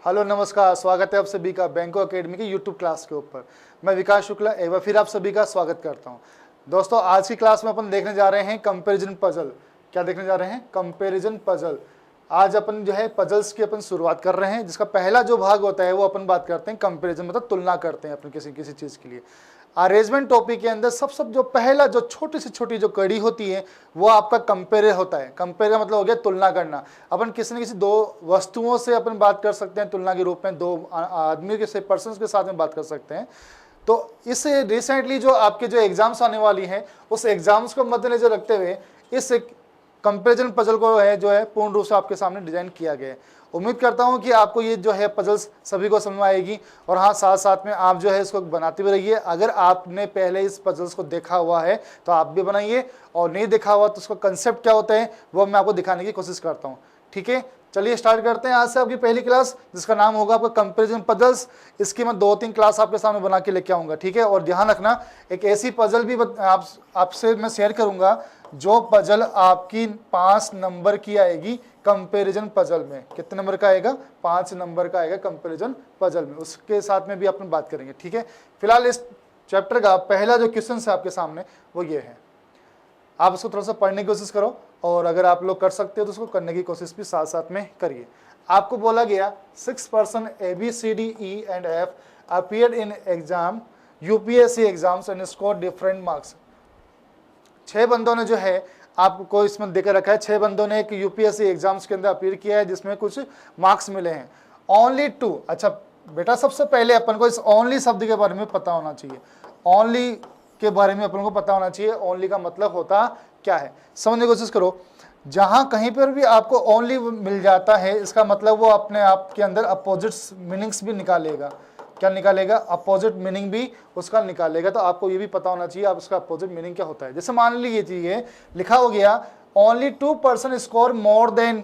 Hello नमस्कार, स्वागत है आप सभी का बैंको एकेडमी की यूट्यूब क्लास के ऊपर। मैं विकास शुक्ला एक बार फिर आप सभी का स्वागत करता हूं। दोस्तों, आज की क्लास में अपन देखने जा रहे हैं कंपैरिजन पजल। क्या देखने जा रहे हैं? Comparison puzzle. आज अपन जो है पजल्स की अपन शुरुआत कर रहे हैं, जिसका पहला जो भाग होता है वो अपन बात करते हैं कंपैरिजन, मतलब तुलना करते हैं अपन किसी किसी चीज़ के लिए। अरेंजमेंट टॉपिक के अंदर सब जो पहला जो छोटी से छोटी जो कड़ी होती है वो आपका कंपेयर होता है। कंपेयर का मतलब हो गया तुलना करना। अपन किसी न किसी दो वस्तुओं से अपन बात कर सकते हैं तुलना के रूप में, दो आदमी के से पर्सन के साथ में बात कर सकते हैं। तो इस रिसेंटली जो आपके जो एग्जाम्स आने वाली हैं उस एग्जाम्स को मद्देनजर रखते हुए इस कंपेरिजन पजल को जो है पूर्ण रूप से आपके सामने डिजाइन किया गया है। उम्मीद करता हूं कि आपको ये जो है पजल्स सभी को समझ में आएगी, और हाँ, साथ साथ में आप जो है इसको बनाते भी रहिए। अगर आपने पहले इस पजल्स को देखा हुआ है तो आप भी बनाइए, और नहीं देखा हुआ तो उसका कंसेप्ट क्या होता है वो मैं आपको दिखाने की कोशिश करता हूँ। ठीक है, चलिए स्टार्ट करते हैं आज से आपकी पहली क्लास, जिसका नाम होगा आपका कंपैरिजन पजल्स। इसकी मैं 2-3 क्लास आपके सामने बना के लेके आऊँगा। ठीक है, और ध्यान रखना, एक ऐसी पजल भी आपसे मैं शेयर करूँगा जो पजल आपकी 5 नंबर की आएगी कंपैरिजन पजल में। कितने नंबर का आएगा? 5 नंबर का आएगा कंपैरिजन पजल में। उसके साथ में भी अपन बात करेंगे। ठीक है, फिलहाल इस चैप्टर का पहला जो क्वेश्चन है आपके सामने वो ये है। आप उसको थोड़ा सा पढ़ने की कोशिश करो, और अगर आप लोग कर सकते हो तो उसको करने की कोशिश भी साथ साथ में करिए। आपको बोला गया 6 person ABCDE and F appeared in exam UPSC exams and scored different marks। 6 बंदों ने जो है आपको इसमें देकर रखा है, 6 बंदों ने एक यूपीएससी एग्जाम्स के अंदर अपीयर किया है जिसमें कुछ मार्क्स मिले हैं। ओनली 2। अच्छा बेटा, सबसे पहले अपन को इस ओनली शब्द के बारे में पता होना चाहिए। ओनली के बारे में अपन को पता होना चाहिए। ओनली का मतलब होता क्या है, समझने की कोशिश करो। जहां कहीं पर भी आपको ओनली मिल जाता है, इसका मतलब वो अपने आप के अंदर अपोजिट मीनिंग्स भी निकालेगा। क्या निकालेगा? अपोजिट मीनिंग भी उसका निकालेगा। तो आपको ये भी पता होना चाहिए आप उसका अपोजिट मीनिंग क्या होता है। जैसे मान लीजिए लिखा हो गया only 2 person score more then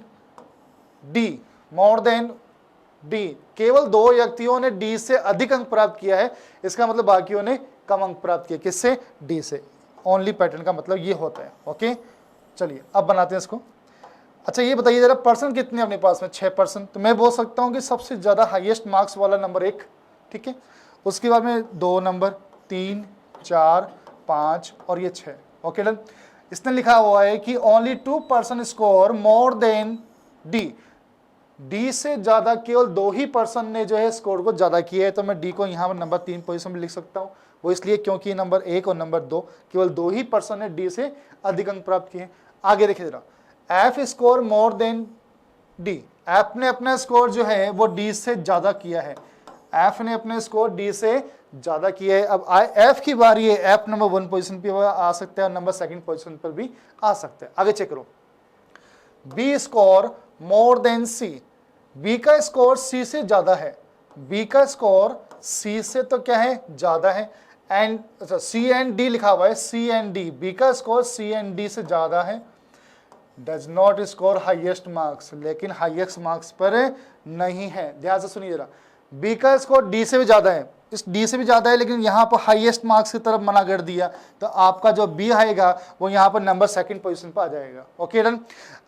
D. More than D, केवल 2 व्यक्तियों ने डी से अधिक अंक प्राप्त किया है। इसका मतलब बाकियों ने कम अंक प्राप्त किया। किससे? डी से। ओनली पैटर्न का मतलब ये होता है। ओके, चलिए अब बनाते हैं इसको। अच्छा ये बताइए जरा, पर्सन कितने अपने पास में? 6 पर्सन। तो मैं बोल सकता हूं कि सबसे ज्यादा हाईएस्ट मार्क्स वाला नंबर 1। ठीक है, उसके बाद में 2 नंबर, 3, 4, 5 और ये 6। Okay done. इसने लिखा हुआ है कि only 2 person score more then D. D से ज्यादा केवल 2 ही पर्सन ने जो है स्कोर को ज्यादा किया है। तो मैं डी को यहाँ पर नंबर 3 पोजीशन में लिख सकता हूँ। वो इसलिए क्योंकि नंबर 1 और नंबर 2 केवल 2 ही पर्सन ने डी से अधिक अंक प्राप्त किए। आगे देखिए जरा, F score more then D. F ने अपना स्कोर जो है वो डी से ज्यादा किया है। एफ ने अपने स्कोर डी से ज्यादा किया है। अब एफ की बारी है। एफ नंबर 1 पोजीशन पे आ सकता है और नंबर 2 पोजीशन पर भी आ सकता है। आगे चेक करो, बी स्कोर मोर देन सी। बी का स्कोर सी से ज्यादा है। बी का स्कोर सी से तो क्या है? ज्यादा है। एंड सी एंड डी लिखा हुआ है, सी एंड डी। बी का स्कोर सी एंड डी से ज्यादा है। Does not score highest marks, लेकिन हाईएस्ट मार्क्स पर नहीं है। ध्यान से सुनिए जरा, बी का स्कोर डी से भी ज्यादा है। इस डी से भी ज्यादा है, लेकिन यहाँ पर हाईएस्ट मार्क्स की तरफ मना कर दिया। तो आपका जो बी आएगा वो यहाँ पर नंबर 2 पोजीशन पर आ जाएगा। Okay done.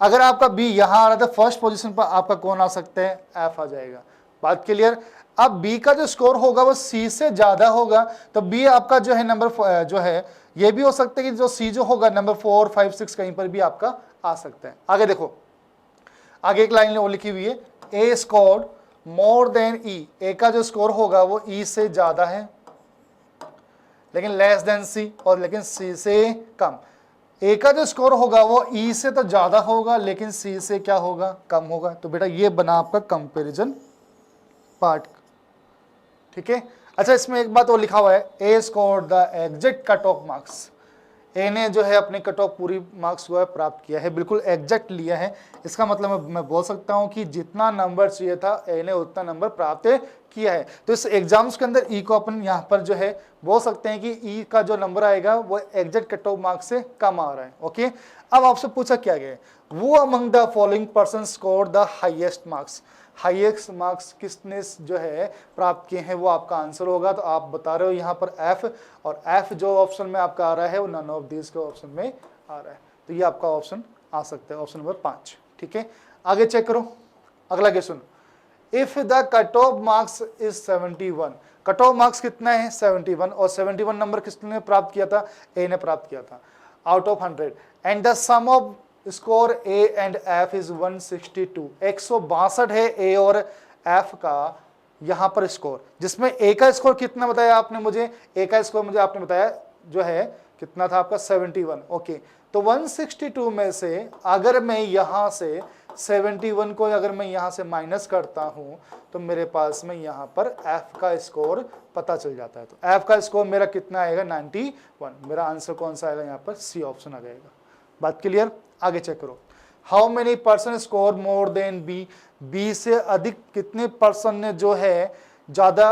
अगर आपका बी यहाँ आ रहा था 1st पोजीशन पर, आपका कौन आ सकता है? एफ आ जाएगा। बात क्लियर? अब बी का जो स्कोर होगा वो सी से ज्यादा होगा, तो बी आपका जो है नंबर जो है ये भी हो सकता है कि जो सी जो होगा नंबर 4, 5, 6 कहीं पर भी आपका आ सकता है। आगे देखो, आगे एक लाइन वो लिखी हुई है, ए स्कोर मोर देन ई। ए का जो स्कोर होगा वो ई से ज्यादा है, लेकिन लेस देन सी, और लेकिन सी से कम। ए का जो स्कोर होगा वो ई से तो ज्यादा होगा, लेकिन सी से क्या होगा? कम होगा। तो बेटा ये बना आपका कंपैरिजन पार्ट। ठीक है। अच्छा, इसमें एक बात और लिखा हुआ है, A score the exact cut off marks. A ने जो है अपने कट ऑफ पूरी मार्क्स जो है प्राप्त किया है, बिल्कुल एग्जैक्ट लिया है। इसका मतलब मैं बोल सकता हूं कि जितना नंबर चाहिए था ए ने उतना नंबर प्राप्त किया है। तो इस एग्जाम्स के अंदर ई को अपन यहाँ पर जो है बोल सकते हैं कि ई का जो नंबर आएगा वो एग्जैक्ट कट ऑफ मार्क्स से कम आ रहा है। ओके, अब आपसे पूछा क्या गया, वो among the following person score the highest marks. Highest marks किसने जो है प्राप्त किए हैं वो आपका आंसर होगा। तो आप बता रहे हो यहाँ पर एफ, और एफ जो ऑप्शन में आपका आ रहा है वो नन ऑफ दिस के ऑप्शन में आ रहा है। तो ये आपका ऑप्शन आ सकता है, ऑप्शन नंबर 5। ठीक है, आगे चेक करो अगला question. If the cut off marks is 71, cut off marks कितना है 71, और 71 नंबर किसने प्राप्त किया था, ए ने प्राप्त किया था out of 100, and the sum of score A and F is 162, 162 है ए और एफ का यहां पर स्कोर, जिसमें ए का स्कोर कितना बताया आपने मुझे, ए का स्कोर मुझे आपने बताया जो है कितना था आपका 71। ओके, तो 162 में से अगर मैं यहां से 71 को अगर मैं यहां से माइनस करता हूं तो मेरे पास में यहां पर एफ का स्कोर पता चल जाता है। तो एफ का स्कोर मेरा कितना आएगा 91, मेरा आंसर कौन सा आएगा, यहां पर सी ऑप्शन आ जाएगा। बात क्लियर, आगे चेक करो। How many person score more than B, B से अधिक कितने पर्सन ने जो है ज्यादा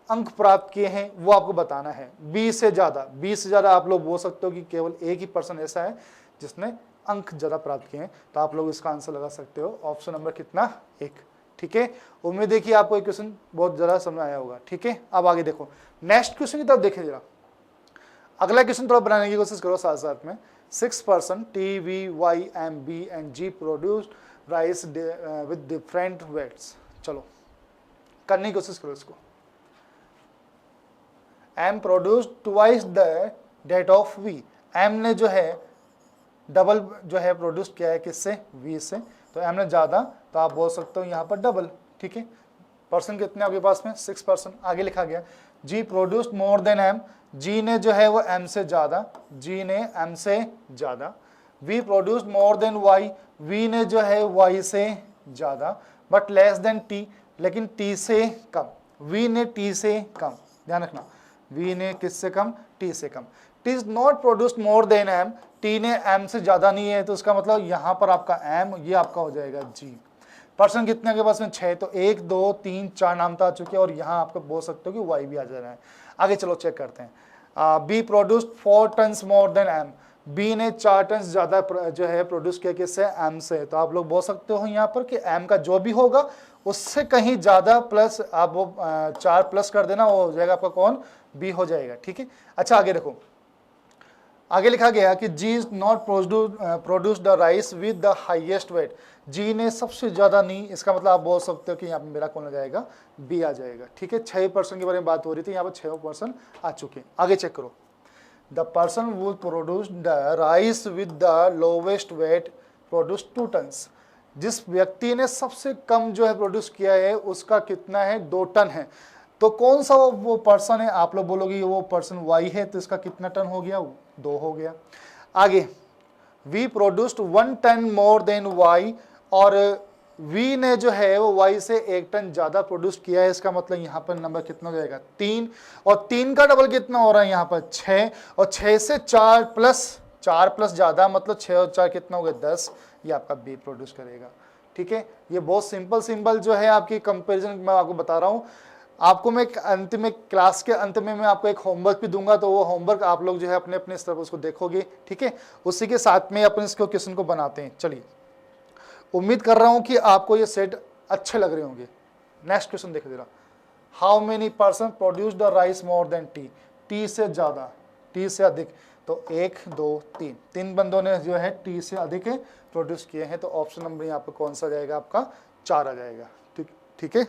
अंक प्राप्त किए हैं वो आपको बताना है। बी से ज्यादा आप लोग बोल सकते हो कि केवल एक ही पर्सन ऐसा है जिसने अंक ज्यादा प्राप्त किए हैं, तो आप लोग इसका आंसर लगा सकते हो ऑप्शन नंबर कितना, एक। ठीक है, उम्मीद है कि आपको ये क्वेश्चन बहुत ज्यादा समझ आया होगा। ठीक है, अब आगे देखो नेक्स्ट क्वेश्चन की तरफ देखिए जरा। अगला क्वेश्चन थोड़ा बनाने की कोशिश करो साथ साथ में। 6 person T V Y M B and G produce rice with different weights. चलो करने की कोशिश करो इसको। M produce twice the date of V, M ने जो है डबल जो है प्रोड्यूस किया है किससे, वी से, तो एम ने ज्यादा, तो आप बोल सकते हो यहाँ पर डबल। ठीक है, पर्सन कितने आपके पास में 6 पर्सन। आगे लिखा गया जी प्रोड्यूस्ड मोर देन एम, जी ने जो है वो एम से ज्यादा, जी ने एम से ज्यादा। V produced more than Y, V ने जो है वाई से ज्यादा, बट लेस देन टी, लेकिन टी से कम, वी ने टी से कम। ध्यान रखना, वी ने किससे कम, टी से कम। T is not produced more than M, T ने एम से ज्यादा नहीं है, तो इसका मतलब यहां पर आपका एम, ये आपका हो जाएगा जी। पर्सन कितने के पास में 6, तो 1 2 3 4 नाम तो आ चुके हैं, और यहाँ आपको बोल सकते हो कि वाई भी आ जा रहा है। आगे चलो चेक करते हैं। B produced 4 tons more than M, B ने 4 टन ज्यादा जो है प्रोड्यूस किया किससे, एम से, तो आप लोग बोल सकते हो यहाँ पर कि एम का जो भी होगा उससे कहीं ज्यादा प्लस आप वो 4 प्लस कर देना, वो हो जाएगा आपका कौन, बी हो जाएगा। ठीक है, अच्छा आगे देखो, आगे लिखा गया कि G is not produce the rice with the highest weight, G ने सबसे ज्यादा नहीं, इसका मतलब आप बोल सकते हो कि यहाँ पे मेरा कौन आ जाएगा, बी आ जाएगा। ठीक है, 6 पर्सन के बारे में बात हो रही थी, यहाँ पर 6 पर्सन आ चुके हैं। आगे चेक करो, the person would produce the rice with the lowest weight produce 2 tons, जिस व्यक्ति ने सबसे कम जो है प्रोड्यूस किया है उसका कितना है, 2 टन है। तो कौन सा वो पर्सन है, आप लोग बोलोगे वो पर्सन वाई है, तो इसका कितना टन हो गया, 2 हो गया। आगे V produced 1 ton more than Y, और वी ने जो है वो वाई से 1 टन ज्यादा प्रोड्यूस किया है, इसका मतलब यहाँ पर नंबर कितना हो जाएगा, 3, और 3 का डबल कितना हो रहा है यहाँ पर 6, और 6 से 4 प्लस ज्यादा, मतलब 6 और 4 कितना हो गया 10, ये आपका बी प्रोड्यूस करेगा। ठीक है, ये बहुत सिंपल जो है आपकी कंपेरिजन मैं आपको बता रहा हूँ। आपको मैं अंत में, क्लास के अंत में मैं आपको एक होमवर्क भी दूंगा, तो वो होमवर्क आप लोग जो है अपने अपने स्तर पर उसको देखोगे। ठीक है, उसी के साथ में अपन इसको क्वेश्चन को बनाते हैं। चलिए, उम्मीद कर रहा हूं कि आपको ये सेट अच्छे लग रहे होंगे। नेक्स्ट क्वेश्चन देख जरा। How many person produce the rice more than T, T से ज्यादा, टी से अधिक, तो 1 2 3, 3 बंदों ने जो है टी से अधिक प्रोड्यूस किए हैं, तो ऑप्शन नंबर यहाँ पर कौन सा जाएगा आपका, 4 आ जाएगा। ठीक है,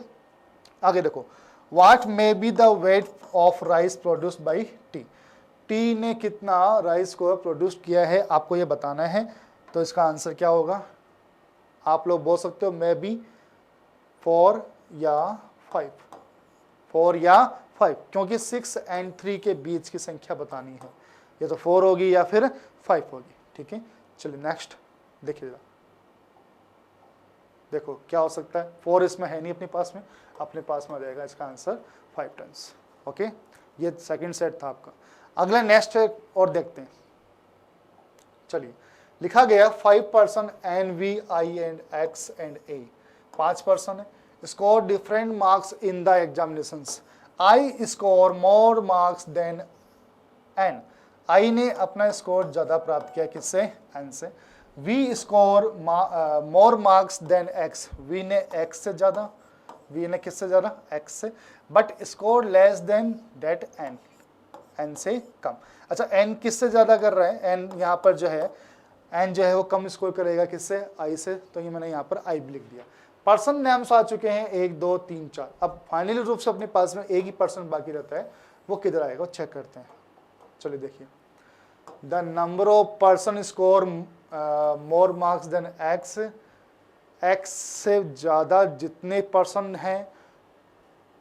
आगे देखो, What may be the weight of rice produced by T, T ने कितना राइस को प्रोड्यूस किया है आपको ये बताना है, तो इसका आंसर क्या होगा, आप लोग बोल सकते हो मे बी 4 या 5, 4 या 5, क्योंकि 6 और 3 के बीच की संख्या बतानी है, ये तो 4 होगी या फिर 5 होगी। ठीक है, चलिए नेक्स्ट देखिए, देखो क्या हो सकता है, 4 इसमें है नहीं अपने पास में आ जाएगा इसका आंसर 5 टन्स। ओके, ये सेकंड सेट था आपका। अगला नेक्स्ट और देखते हैं। चलिए, लिखा गया 5 person N V I and X and A, 5 person है, score different marks in the examinations, I score more marks than N, I ने अपना स्कोर ज्यादा प्राप्त किया किससे, एन से। V score more marks than X, V ने एक्स से ज्यादा, वी ने किससे ज्यादा, एक्स से, but score less than that N, N से कम। अच्छा, एन किससे ज्यादा कर रहा है, एन यहाँ पर जो है, एन जो है वो कम स्कोर करेगा किससे, आई से, तो ये मैंने यहाँ पर आई भी लिख दिया। पर्सन नेम्स आ चुके हैं 1 2 3 4। अब फाइनली रूप से अपने पास में एक ही पर्सन बाकी रहता है, वो किधर आएगा चेक करते हैं। चलिए देखिए, the number of person score more marks than X, X से ज़्यादा जितने पर्सन हैं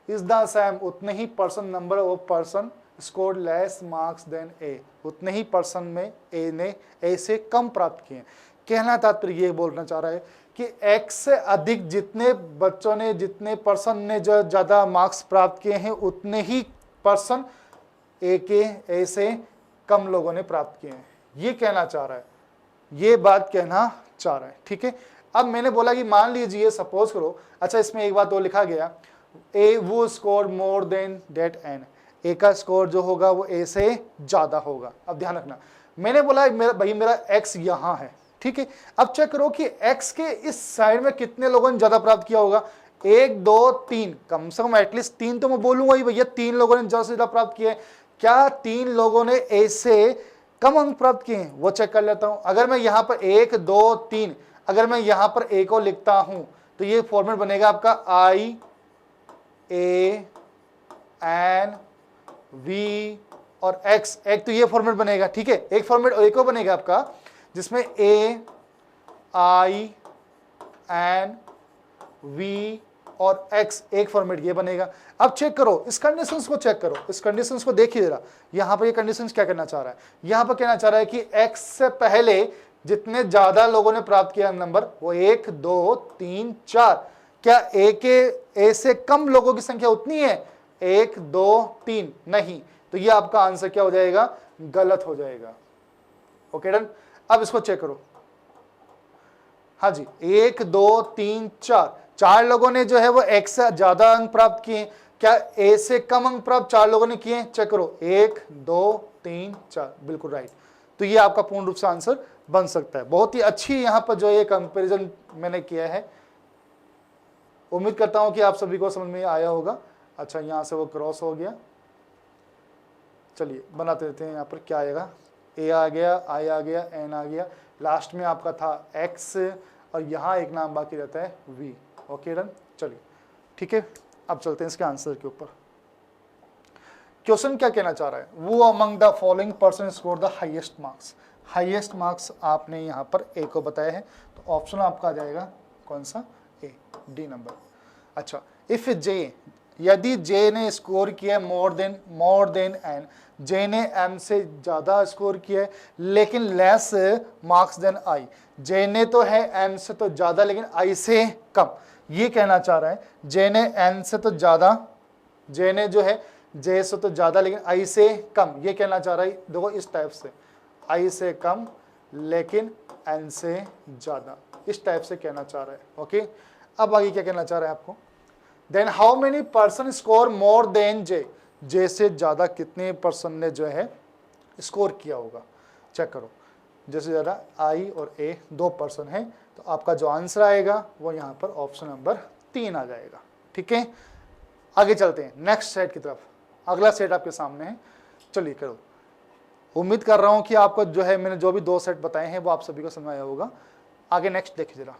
इज द सेम, उतने ही person number of person score less marks than A, उतने ही पर्सन में ए ने ए से कम प्राप्त किए। कहना तात्पर्य ये बोलना चाह रहा है कि एक्स से अधिक जितने बच्चों ने, जितने पर्सन ने जो ज़्यादा मार्क्स प्राप्त किए हैं, उतने ही पर्सन ए के ए से कम लोगों ने प्राप्त किए हैं। ये कहना चाह रहा है, ये बात कहना चाह रहा है। ठीक है, अब मैंने बोला कि मान लीजिए सपोज करो, अच्छा इसमें एक बात और लिखा गया, ए वो score more than that N, A का स्कोर जो होगा वो ए से ज़्यादा होगा। अब ध्यान रखना, मैंने बोला मेरा एक्स यहाँ है, ठीक है। अब चेक करो कि x के इस साइड में कितने लोगों ने ज्यादा प्राप्त किया होगा, 1 2 3, कम से कम एटलीस्ट 3 तो मैं बोलूंगा ही भैया, 3 लोगों ने ज्यादा से ज्यादा प्राप्त किए। क्या 3 लोगों ने a से कम अंक प्राप्त किए हैं, वो चेक कर लेता हूं। अगर मैं यहाँ पर 1 2 3, अगर मैं यहाँ पर a को लिखता हूं तो ये फॉर्मेट बनेगा आपका I A N V और x, एक तो ये फॉर्मेट बनेगा, ठीक है। एक फॉर्मेट एक और बनेगा आपका जिसमें A I N V और x, एक फॉर्मेट ये बनेगा। अब चेक करो इस कंडीशंस को, चेक करो इस कंडीशंस को, देखिए जरा यहां पर ये कंडीशंस क्या करना चाह रहा है। यहां पर कहना चाह रहा है कि x से पहले जितने ज्यादा लोगों ने प्राप्त किया नंबर वो 1 2 3 4, क्या a से कम लोगों की संख्या उतनी है 1 2 3? नहीं, तो ये आपका आंसर क्या हो जाएगा, गलत हो जाएगा। Okay done. अब इसको चेक करो, हाँ जी 1 2 3 4, 4 लोगों ने जो है वो x से ज्यादा अंक प्राप्त किए, क्या a से कम अंक प्राप्त 4 लोगों ने किए? चेक करो 1 2 3 4, बिल्कुल राइट। तो ये आपका पूर्ण रूप से आंसर बन सकता है। बहुत ही अच्छी यहाँ पर जो ये कंपैरिजन मैंने किया है, उम्मीद करता हूं कि आप सभी को समझ में आया होगा। अच्छा यहाँ से वो क्रॉस हो गया, चलिए बनाते रहते हैं। यहाँ पर क्या आएगा, a आ गया, I आ गया, N आ गया, लास्ट में आपका था x और यहाँ एक नाम बाकी रहता है v। ओके डन, चलिए ठीक है। अब चलते हैं इसके आंसर के ऊपर। क्वेश्चन क्या कहना चाह रहा है, वो among the following person score the highest marks. Highest marks आपने यहाँ पर a को बताया है, तो ऑप्शन आपका आ जाएगा कौन सा, ए, डी नंबर। अच्छा, इफ जे, यदि जे ने स्कोर किया मोर देन एन, जे ने एम से ज्यादा स्कोर किया है लेकिन लेस मार्क्स देन आई, जे ने तो है एम से तो ज्यादा लेकिन आई से कम। ये कहना चाह रहा है जे ने एन से तो ज्यादा, जे ने जो है जे से तो ज्यादा लेकिन आई से कम। ये कहना चाह रहा है, देखो इस टाइप से, आई से कम लेकिन एन से ज्यादा, इस टाइप से कहना चाह रहा है। ओके, अब आगे क्या कहना चाह रहा है आपको, then how many person score more than J, J से ज्यादा कितने पर्सन ने जो है स्कोर किया होगा। चेक करो, जैसे ज़रा आई और ए 2 पर्सन है, तो आपका जो आंसर आएगा वो यहाँ पर ऑप्शन नंबर 3 आ जाएगा। ठीक है, आगे चलते हैं नेक्स्ट सेट की तरफ। अगला सेट आपके सामने है, चलिए करो। उम्मीद कर रहा हूँ कि आपको जो है मैंने जो भी 2 सेट बताए हैं वो आप सभी को समझ आया होगा। आगे नेक्स्ट देखिए जरा,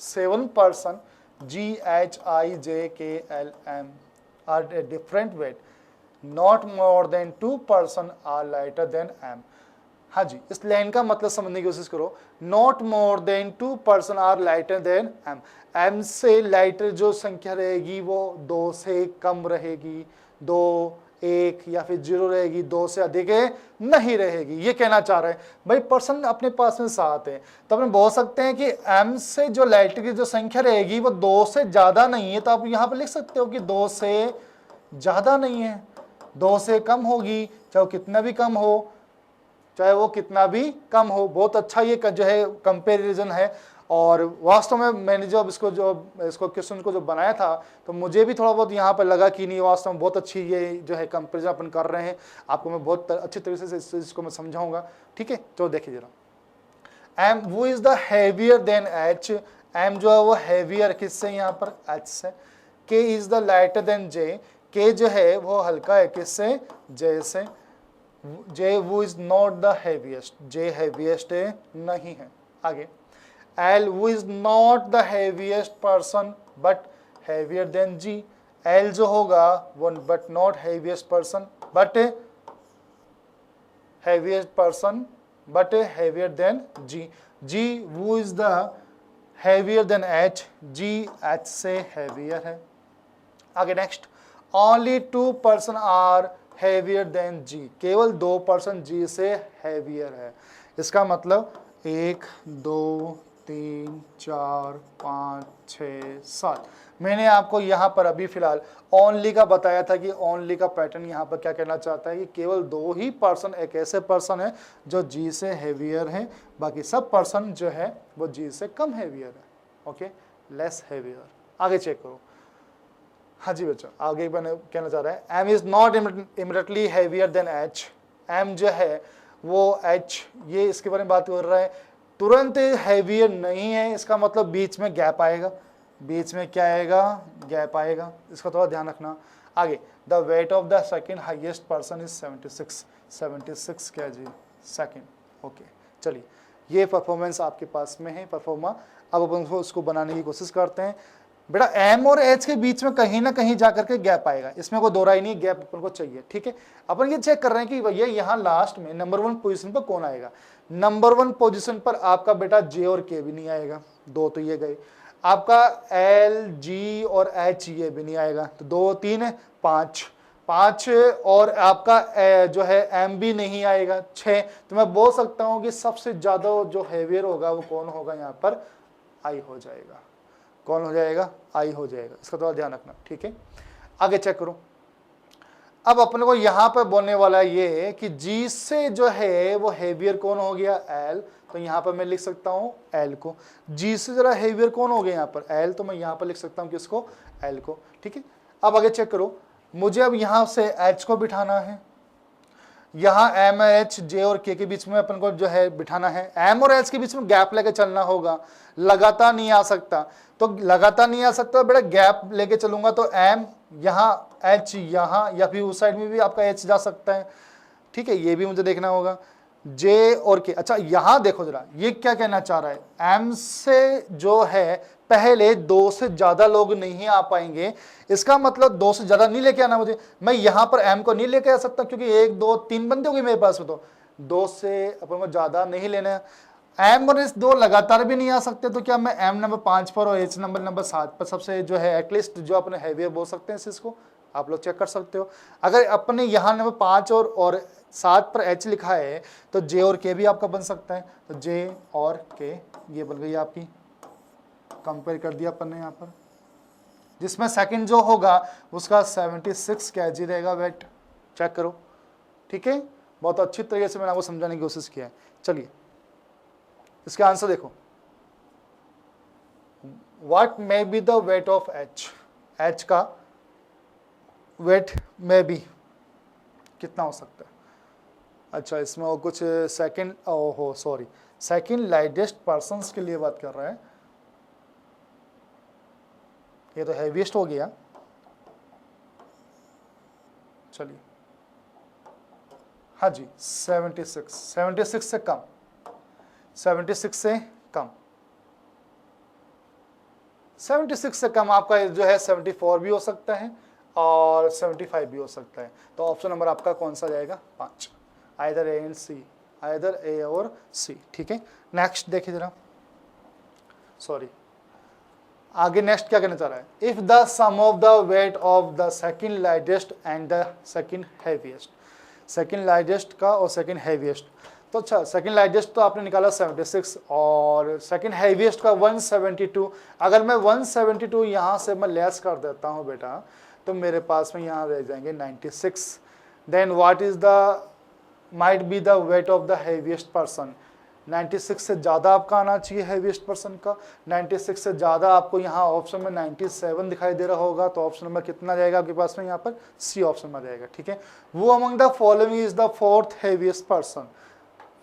7 person GHIJKLM are a different weight, not more than 2 person are lighter than M। हाँ जी, इस लाइन का मतलब समझने की कोशिश करो। Not more than 2 person are lighter than M, M से लाइटर जो संख्या रहेगी वो 2 से कम रहेगी, 2 1 या फिर 0 रहेगी, 2 से अधिक नहीं रहेगी। ये कहना चाह रहे हैं भाई पर्सन अपने पास में 7 है, तो अपन बोल सकते हैं कि m से जो लाइटर की जो संख्या रहेगी वो 2 से ज्यादा नहीं है, तो आप यहाँ पर लिख सकते हो कि 2 से ज्यादा नहीं है, 2 से कम होगी, चाहे वो कितना भी कम हो, चाहे वो कितना भी कम हो। बहुत अच्छा ये जो है कंपैरिजन है, और वास्तव में मैंने जब इसको क्वेश्चन को जो बनाया था तो मुझे भी थोड़ा बहुत यहाँ पर लगा कि नहीं वास्तव में बहुत अच्छी ये जो है कंपैरिजन अपन कर रहे हैं। आपको मैं बहुत अच्छी तरीके से इसको मैं समझाऊंगा। ठीक है, तो देखिए जरा, एम वो is the heavier than H, M जो है वो हैवियर किससे, यहाँ पर एच से। के इज द लाइटर देन जे, के जो है वो हल्का है किससे, जे से। जे वो is not the heaviest, J heaviest नहीं है। आगे, L who is not the heaviest person but heavier than G. L जो होगा वो but not heaviest person but heaviest person but heavier than G. G who is the heavier than H. G H से heavier है. आगे next, only 2 person are heavier than G. केवल 2 person G से heavier है. इसका मतलब 1 2 3 4 5 6 7. मैंने आपको यहाँ पर अभी फिलहाल ओनली का बताया था कि ओनली का पैटर्न यहाँ पर क्या कहना चाहता है कि केवल 2 ही पर्सन एक ऐसे पर्सन है जो जी से हेवियर है, बाकी सब पर्सन जो है वो जी से कम हेवियर है. Okay, less heavier. आगे चेक करो. हाँ जी बच्चों, आगे मैंने कहना चाह रहा है M is not immediately heavier than H. M जो है वो एच, ये इसके बारे में बात कर रहा है, तुरंत हेवियर नहीं है. इसका मतलब बीच में गैप आएगा. बीच में क्या आएगा? गैप आएगा. इसका थोड़ा ध्यान रखना. आगे, the weight of the second highest person is 76. 76 क्या जी? सेकंड. ओके, चलिए ये परफॉर्मेंस आपके पास में है, परफॉर्मा. अब अपन उसको बनाने की कोशिश करते हैं. बेटा एम और एच के बीच में कहीं ना कहीं जाकर के गैप आएगा, इसमें कोई दो राय नहीं, गैप अपन को चाहिए. ठीक है, अपन ये चेक कर रहे हैं कि भैया यहाँ लास्ट में नंबर 1 पोजीशन पर कौन आएगा. नंबर 1 पोजीशन पर आपका बेटा जे और के भी नहीं आएगा, 2 तो ये गए. आपका एल जी और एच ये भी नहीं आएगा, तो 2 3 है 5 और आपका जो है एम भी नहीं आएगा 6. तो मैं बोल सकता हूँ कि सबसे ज्यादा जो हेवियर होगा वो कौन होगा? यहाँ पर आई हो जाएगा. कौन हो जाएगा? आई हो जाएगा. इसका थोड़ा ध्यान रखना. ठीक है, आगे चेक करो. अब अपने को यहाँ पर बोलने वाला ये कि जी से जो है वो हेवियर कौन हो गया? एल. तो यहाँ पर मैं लिख सकता हूँ एल को. जी से जरा हेवियर कौन हो गया यहाँ पर? एल. तो मैं यहाँ पर लिख सकता हूँ किसको? एल को. ठीक है, अब आगे चेक करो. मुझे अब यहाँ से एच को बिठाना है. यहाँ एम एच जे और के बीच में अपन को जो है बिठाना है. एम और एच के बीच में गैप लेके चलना होगा, लगातार नहीं आ सकता. तो लगातार नहीं आ सकता बेटा, गैप लेके चलूंगा तो एम यहाँ, एच यहाँ, या फिर उस साइड में भी आपका एच जा सकता है. ठीक है, ये भी मुझे देखना होगा. जे और के. अच्छा यहाँ देखो जरा, ये क्या कहना चाह रहा है? एम से जो है पहले 2 से ज्यादा लोग नहीं आ पाएंगे. इसका मतलब 2 से ज्यादा नहीं लेके आना मुझे. मैं यहाँ पर एम को नहीं लेके आ सकता क्योंकि 1 2 3 बंदे हो गए मेरे पास में, तो 2 से अपन को ज्यादा नहीं लेना है. एम और एच 2 लगातार भी नहीं आ सकते, तो क्या मैं एम नंबर 5 पर और एच नंबर 7 पर सबसे जो है एटलीस्ट जो अपने हेवियर बोल सकते हैं इसको आप लोग चेक कर सकते हो. अगर अपने यहाँ नंबर 5 और 7 पर एच लिखा है तो जे और के भी आपका बन सकता है. तो जे और के ये बन गई आपकी. कंपेयर कर दिया अपन ने यहाँ पर, जिसमें सेकंड जो होगा उसका 76 क्या जी रहेगा वेट. चेक करो. ठीक है, बहुत अच्छी तरीके से मैंने आपको समझाने की कोशिश किया है. चलिए इसका आंसर देखो. What may be the weight of H. H का वेट मे बी कितना हो सकता है? अच्छा, इसमें वो कुछ सेकंड, ओहो सॉरी, सेकंड लाइटेस्ट पर्सन्स के लिए बात कर रहा है. ये तो हैवीएस्ट हो गया. चलिए, हाँ जी 76 से कम. 76 से कम. 76 से कम आपका जो है 74 भी हो सकता है और 75 भी हो सकता है. तो ऑप्शन नंबर आपका कौन सा जाएगा? 5. Either A and C, either A or C. ठीक है, नेक्स्ट देखिए जरा. सॉरी, आगे नेक्स्ट क्या कहना चाह रहा है? If the sum of the weight of the second lightest and the second heaviest. Second lightest का और सेकंड हैवीएस्ट. तो अच्छा, सेकंड लाइटेस्ट तो आपने निकाला 76 और सेकंड हैवीएस्ट का 172. अगर मैं 172 यहाँ से मैं लेस कर देता हूँ बेटा, तो मेरे पास में यहाँ रह जाएंगे 96. Then what is the might be the weight of the heaviest person. 96 से ज़्यादा आपका आना चाहिए हैवीएस्ट पर्सन का. 96 से ज़्यादा आपको यहाँ ऑप्शन में 97 दिखाई दे रहा होगा, तो ऑप्शन नंबर कितना जाएगा आपके पास में? यहाँ पर सी ऑप्शन में जाएगा. ठीक है, वो among the following is the 4th heaviest person.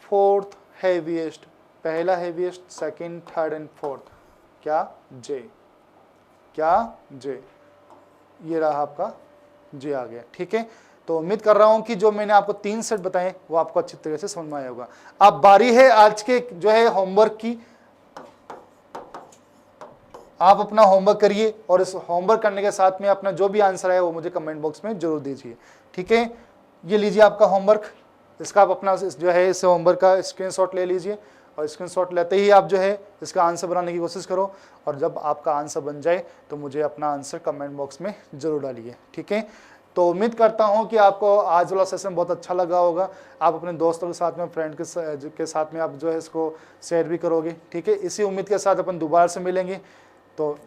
4th heaviest, पहला heaviest, second, third and 4th. क्या? जे. क्या? जे. ये रहा आपका जे आ गया. ठीक है, तो उम्मीद कर रहा हूं कि जो मैंने आपको 3 सेट बताए वो आपको अच्छी तरह से समझ में आया होगा. अब बारी है आज के जो है होमवर्क की. आप अपना होमवर्क करिए और इस होमवर्क करने के साथ में अपना जो भी आंसर है वो मुझे कमेंट बॉक्स में जरूर दीजिए, ठीक है। ये लीजिए आपका होमवर्क, इसका आप अपना जो है इस होमवर्क का स्क्रीनशॉट ले लीजिए और स्क्रीनशॉट लेते ही आप जो है इसका आंसर बनाने की कोशिश करो और जब आपका आंसर बन जाए तो मुझे अपना आंसर कमेंट बॉक्स में जरूर डालिए, ठीक है। तो उम्मीद करता हूँ कि आपको आज वाला सेशन बहुत अच्छा लगा होगा। आप अपने दोस्तों के साथ में, फ्रेंड के साथ में आप जो है इसको शेयर भी करोगे, ठीक है। इसी उम्मीद के साथ अपन दोबारा से मिलेंगे। तो